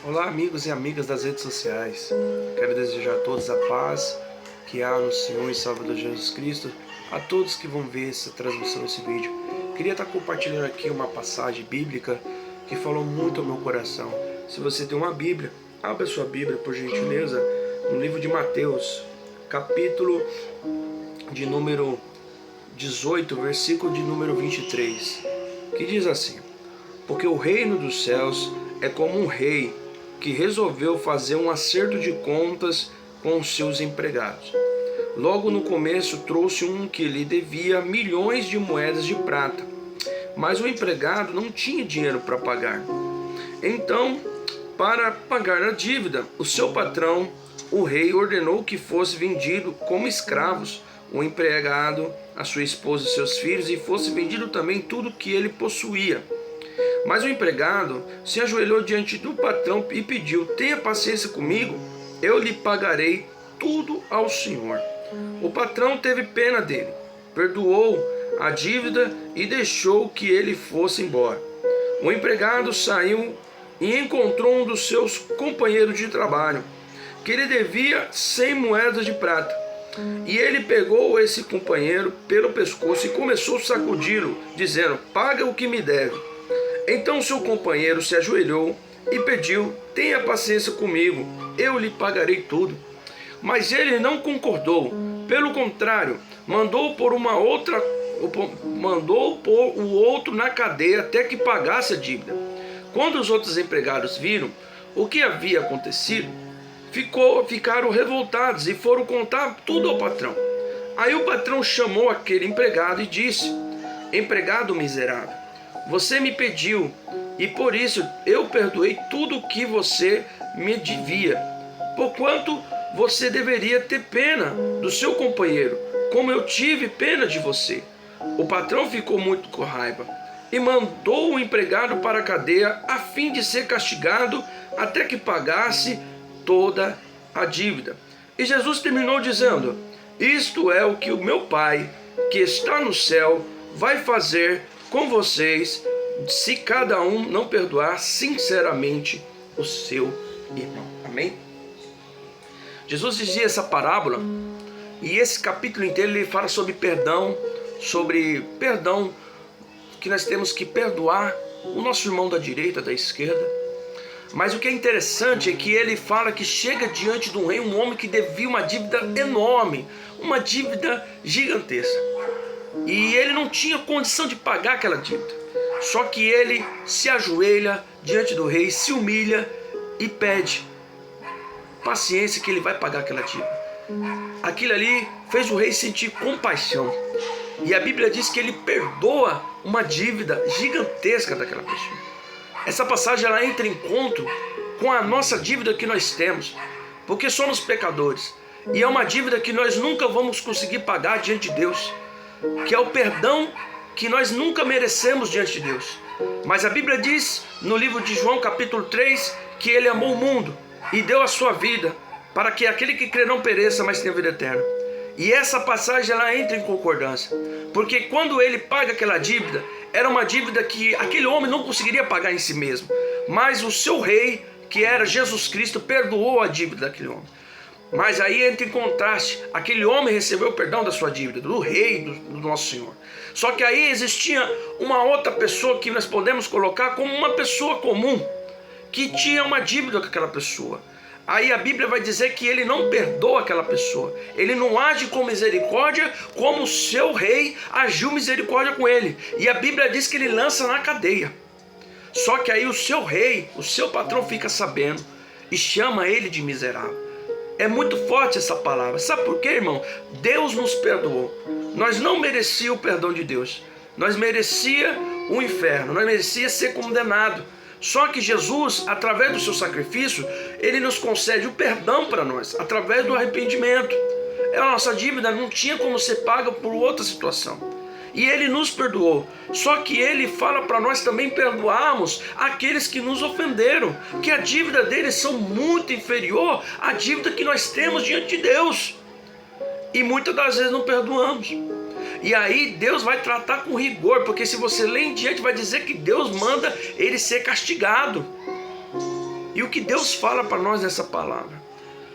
Olá, amigos e amigas das redes sociais. Quero desejar a todos a paz que há no Senhor e Salvador Jesus Cristo, a todos que vão ver essa transmissão, esse vídeo. Queria estar compartilhando aqui uma passagem bíblica que falou muito ao meu coração. Se você tem uma Bíblia, abra sua Bíblia, por gentileza, no livro de Mateus, capítulo de número 18, versículo de número 23, que diz assim: porque o reino dos céus é como um rei que resolveu fazer um acerto de contas com os seus empregados. Logo no começo trouxe um que lhe devia milhões de moedas de prata, mas o empregado não tinha dinheiro para pagar. Então, para pagar a dívida, o seu patrão, o rei, ordenou que fosse vendido como escravos o empregado, a sua esposa e seus filhos, e fosse vendido também tudo que ele possuía. Mas o empregado se ajoelhou diante do patrão e pediu: tenha paciência comigo, eu lhe pagarei tudo ao Senhor. O patrão teve pena dele, perdoou a dívida e deixou que ele fosse embora. O empregado saiu e encontrou um dos seus companheiros de trabalho, que lhe devia 100 moedas de prata. E ele pegou esse companheiro pelo pescoço e começou a sacudi-lo, dizendo: paga o que me deve. Então seu companheiro se ajoelhou e pediu: tenha paciência comigo, eu lhe pagarei tudo. Mas ele não concordou. Pelo contrário, mandou pôr o outro na cadeia até que pagasse a dívida. Quando os outros empregados viram o que havia acontecido, ficaram revoltados e foram contar tudo ao patrão. Aí o patrão chamou aquele empregado e disse: empregado miserável, você me pediu, e por isso eu perdoei tudo o que você me devia. Porquanto você deveria ter pena do seu companheiro, como eu tive pena de você. O patrão ficou muito com raiva e mandou o empregado para a cadeia a fim de ser castigado até que pagasse toda a dívida. E Jesus terminou dizendo: isto é o que o meu Pai, que está no céu, vai fazer com vocês, se cada um não perdoar sinceramente o seu irmão. Amém? Jesus dizia essa parábola, e esse capítulo inteiro ele fala sobre perdão, que nós temos que perdoar o nosso irmão da direita, da esquerda. Mas o que é interessante é que ele fala que chega diante de um rei, um homem que devia uma dívida enorme, uma dívida gigantesca. E ele não tinha condição de pagar aquela dívida. Só que ele se ajoelha diante do rei, se humilha e pede paciência que ele vai pagar aquela dívida. Aquilo ali fez o rei sentir compaixão. E a Bíblia diz que ele perdoa uma dívida gigantesca daquela pessoa. Essa passagem ela entra em conto com a nossa dívida que nós temos, porque somos pecadores. E é uma dívida que nós nunca vamos conseguir pagar diante de Deus, que é o perdão que nós nunca merecemos diante de Deus. Mas a Bíblia diz no livro de João capítulo 3 que ele amou o mundo e deu a sua vida para que aquele que crê não pereça, mas tenha vida eterna. E essa passagem ela entra em concordância, porque quando ele paga aquela dívida, era uma dívida que aquele homem não conseguiria pagar em si mesmo, mas o seu rei, que era Jesus Cristo, perdoou a dívida daquele homem. Mas aí entra em contraste, aquele homem recebeu o perdão da sua dívida, do rei, do nosso Senhor. Só que aí existia uma outra pessoa que nós podemos colocar como uma pessoa comum, que tinha uma dívida com aquela pessoa. Aí a Bíblia vai dizer que ele não perdoa aquela pessoa, ele não age com misericórdia como o seu rei agiu misericórdia com ele. E a Bíblia diz que ele lança na cadeia. Só que aí o seu rei, o seu patrão fica sabendo e chama ele de miserável. É muito forte essa palavra. Sabe por quê, irmão? Deus nos perdoou. Nós não merecíamos o perdão de Deus. Nós merecíamos o inferno. Nós merecíamos ser condenados. Só que Jesus, através do seu sacrifício, ele nos concede o perdão para nós, através do arrependimento. A nossa dívida não tinha como ser paga por outra situação. E ele nos perdoou. Só que ele fala para nós também perdoarmos aqueles que nos ofenderam, que a dívida deles são muito inferior à dívida que nós temos diante de Deus. E muitas das vezes não perdoamos. E aí Deus vai tratar com rigor, porque se você ler em diante, vai dizer que Deus manda ele ser castigado. E o que Deus fala para nós nessa palavra?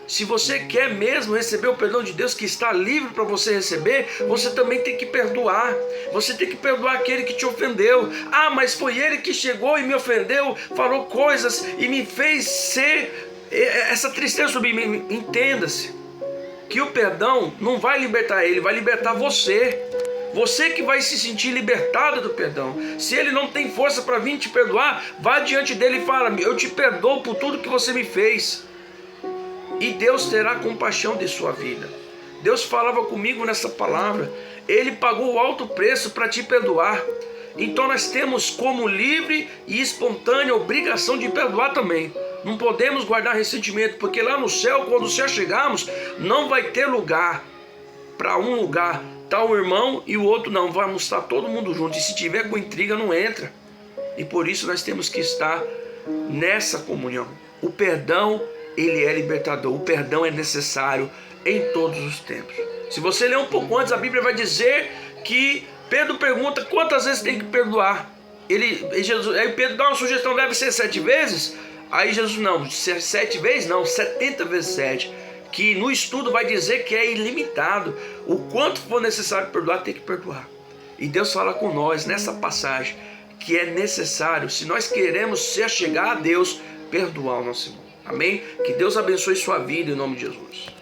Se você quer mesmo receber o perdão de Deus que está livre para você receber, você também tem que perdoar. Você tem que perdoar aquele que te ofendeu. Ah, mas foi ele que chegou e me ofendeu, falou coisas e me fez ser essa tristeza sobre mim. Entenda-se que o perdão não vai libertar ele, vai libertar você. Você que vai se sentir libertado do perdão. Se ele não tem força para vir te perdoar, vá diante dele e fala: eu te perdoo por tudo que você me fez. E Deus terá compaixão de sua vida. Deus falava comigo nessa palavra. Ele pagou o alto preço para te perdoar. Então nós temos como livre e espontânea obrigação de perdoar também. Não podemos guardar ressentimento, porque lá no céu, quando o céu chegarmos, não vai ter lugar. Para um lugar está o irmão e o outro não. Vamos estar todo mundo junto. E se tiver com intriga, não entra. E por isso nós temos que estar nessa comunhão. O perdão, ele é libertador. O perdão é necessário em todos os tempos. Se você ler um pouco antes, a Bíblia vai dizer que Pedro pergunta quantas vezes tem que perdoar. Aí Pedro dá uma sugestão: deve ser 7 vezes? Aí Jesus: não, 7 vezes não, 70 vezes 7. Que no estudo vai dizer que é ilimitado. O quanto for necessário perdoar, tem que perdoar. E Deus fala com nós nessa passagem que é necessário, se nós queremos se achegar a Deus, perdoar o nosso irmão. Amém? Que Deus abençoe sua vida em nome de Jesus.